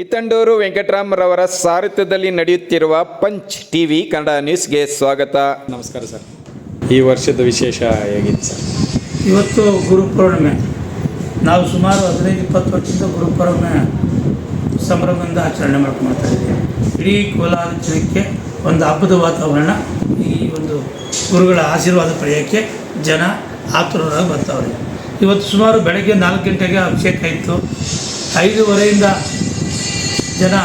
ಕಿತ್ತಂಡೂರು ವೆಂಕಟರಾಮರವರ ಸಾರಥ್ಯದಲ್ಲಿ ನಡೆಯುತ್ತಿರುವ punch TV Kannada ನ್ಯೂಸ್ಗೆ ಸ್ವಾಗತ. ನಮಸ್ಕಾರ ಸರ್. ಈ ವರ್ಷದ ವಿಶೇಷ ಹೇಗಿತ್ತು ಸರ್? ಇವತ್ತು ಗುರುಪೌರ್ಣಿಮೆ. ನಾವು ಸುಮಾರು 15-20 ವರ್ಷದಿಂದ ಗುರುಪೌರ್ಣಿಮೆ ಸಂಭ್ರಮದಿಂದ ಆಚರಣೆ ಮಾಡ್ಕೊಳ್ತಾ ಇದ್ದೀವಿ. ಇಡೀ ಕೋಲಾರ ಜನಕ್ಕೆ ಒಂದು ಹಬ್ಬದ ವಾತಾವರಣ. ಈ ಒಂದು ಗುರುಗಳ ಆಶೀರ್ವಾದ ಪಡೆಯೋಕ್ಕೆ ಜನ ಆತುರರಾಗಿ ಬರ್ತಾವ್ರೆ. ಇವತ್ತು ಸುಮಾರು ಬೆಳಗ್ಗೆ 4 ಗಂಟೆಗೆ ಅಭಿಷೇಕ ಇತ್ತು. 5:15 ಜನ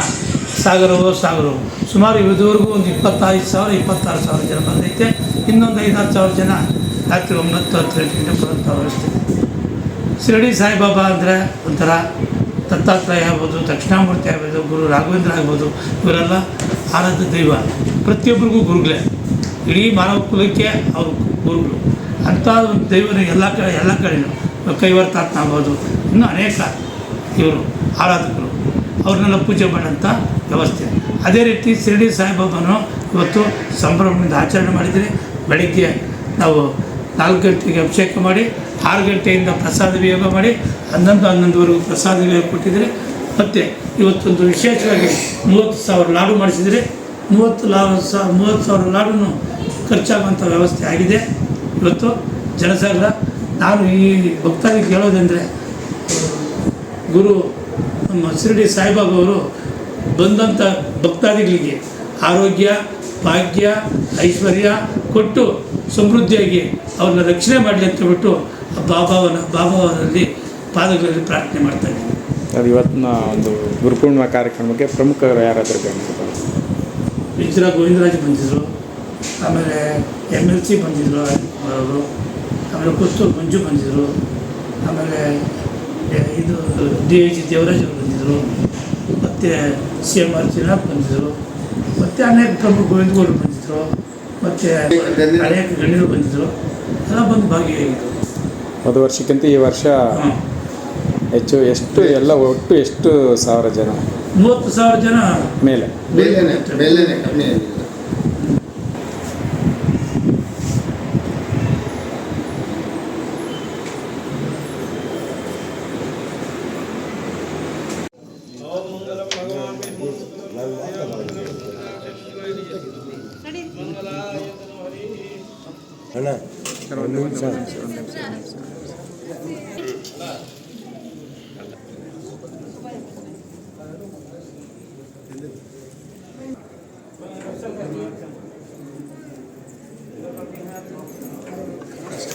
ಸಾಗರವು ಸುಮಾರು ಇದುವರೆಗೂ ಒಂದು 25,000-26,000 ಜನ ಬಂದೈತೆ. ಇನ್ನೊಂದು 5-10,000 ಜನ ರಾತ್ರಿ 9-10 ಗಂಟೆ ಬರುವಂಥ ವ್ಯವಸ್ಥೆ. ಶಿರಡಿ ಸಾಯಿಬಾಬಾ ಅಂದರೆ ಒಂಥರ ದತ್ತಾತ್ರೇಯ ಆಗ್ಬೋದು, ದಕ್ಷಿಣಾಮೂರ್ತಿ ಆಗ್ಬೋದು, ಗುರು ರಾಘವೇಂದ್ರ ಆಗ್ಬೋದು, ಇವರೆಲ್ಲ ಆರಾಧ್ಯ ದೈವ. ಪ್ರತಿಯೊಬ್ಬರಿಗೂ ಗುರುಗಳೇ. ಇಡೀ ಮಾನವ ಕುಲಕ್ಕೆ ಅವರು ಗುರುಗಳು. ಅಂಥ ಒಂದು ದೈವನ ಎಲ್ಲ ಕಡೆಯೂ ಕೈವರ್ತಾತ್ಮ ಆಗ್ಬೋದು, ಇನ್ನೂ ಅನೇಕ ಇವರು ಆರಾಧಕರು, ಅವ್ರನ್ನೆಲ್ಲ ಪೂಜೆ ಮಾಡೋಂಥ ವ್ಯವಸ್ಥೆ. ಅದೇ ರೀತಿ ಶಿರಡಿ ಸಾಯಿಬಾಬಾನು ಇವತ್ತು ಸಂಭ್ರಮದಿಂದ ಆಚರಣೆ ಮಾಡಿದರೆ ಬೆಳಗ್ಗೆ ನಾವು 4 ಗಂಟೆಗೆ ಅಭಿಷೇಕ ಮಾಡಿ 6 ಗಂಟೆಯಿಂದ ಪ್ರಸಾದ ವಿಯೋಗ ಮಾಡಿ 11-11ವರೆಗೂ ಪ್ರಸಾದ ವಿಯೋಗ ಕೊಟ್ಟಿದ್ದಾರೆ. ಮತ್ತು ಇವತ್ತೊಂದು ವಿಶೇಷವಾಗಿ 30,000 ಲಾಡು ಮಾಡಿಸಿದರೆ 30,000 ಲಾಡೂ ಖರ್ಚಾಗುವಂಥ ವ್ಯವಸ್ಥೆ ಆಗಿದೆ. ಇವತ್ತು ಜನಸಾಗರ. ನಾನು ಈ ಭಕ್ತಾದಿಗೆ ಹೇಳೋದಂದರೆ, ಗುರು ನಮ್ಮ ಶಿರಡಿ ಸಾಯಿಬಾಬಾ ಅವರು ಬಂದಂಥ ಭಕ್ತಾದಿಗಳಿಗೆ ಆರೋಗ್ಯ, ಭಾಗ್ಯ, ಐಶ್ವರ್ಯ ಕೊಟ್ಟು ಸಮೃದ್ಧಿಯಾಗಿ ಅವ್ರನ್ನ ರಕ್ಷಣೆ ಮಾಡಲಿ ಅಂತ ಹೇಳ್ಬಿಟ್ಟು ಬಾಬಾವರಲ್ಲಿ ಪಾದಗಳಲ್ಲಿ ಪ್ರಾರ್ಥನೆ ಮಾಡ್ತಾಯಿದ್ದೀನಿ. ಅದು ಇವತ್ತಿನ ಒಂದು ಗುರುಪೂರ್ಣಿಮಾ ಕಾರ್ಯಕ್ರಮಕ್ಕೆ ಪ್ರಮುಖರು ಯಾರಾದರೂ ಬೇಕು? ವಿಜಯ ಗೋವಿಂದರಾಜ್ ಬಂದಿದ್ದರು, ಆಮೇಲೆ MLC ಬಂದಿದ್ದರು ಅವರು, ಆಮೇಲೆ ಪುತ್ತೂರು ಮಂಜು ಬಂದಿದ್ದರು, ಆಮೇಲೆ ಇದು DIG ದೇವರಾಜ್ ಅವರು ಬಂದಿದ್ದರು, ಮತ್ತು CMR ಚಿರಾಗ್ ಬಂದಿದ್ದರು, ಮತ್ತು ಅನೇಕ ಪ್ರಮುಖ ಗೋವಿಂದಗೌಡರು ಬಂದಿದ್ದರು, ಮತ್ತು ಅನೇಕ ಗಣ್ಯರು ಬಂದಿದ್ದರು. ಎಲ್ಲ ಬಂದು ಭಾಗಿಯಾಗಿದ್ದರು. ಹೋದ ವರ್ಷಕ್ಕಿಂತ ಈ ವರ್ಷ ಹೆಚ್ಚು. ಒಟ್ಟು ಎಷ್ಟು ಸಾವಿರ ಜನ? 30,000 ಜನ ಮೇಲೆ. ಕಮ್ಮಿ ಆಗಿದೆ.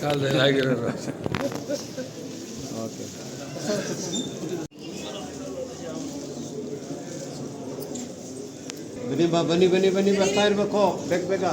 ಕಾಲದಲ್ಲಿ ಆಗಿರೋದು. ಓಕೆ. ಬನ್ನಿ ಬರ್ತಾ ಇರಬೇಕು ಬೇಗ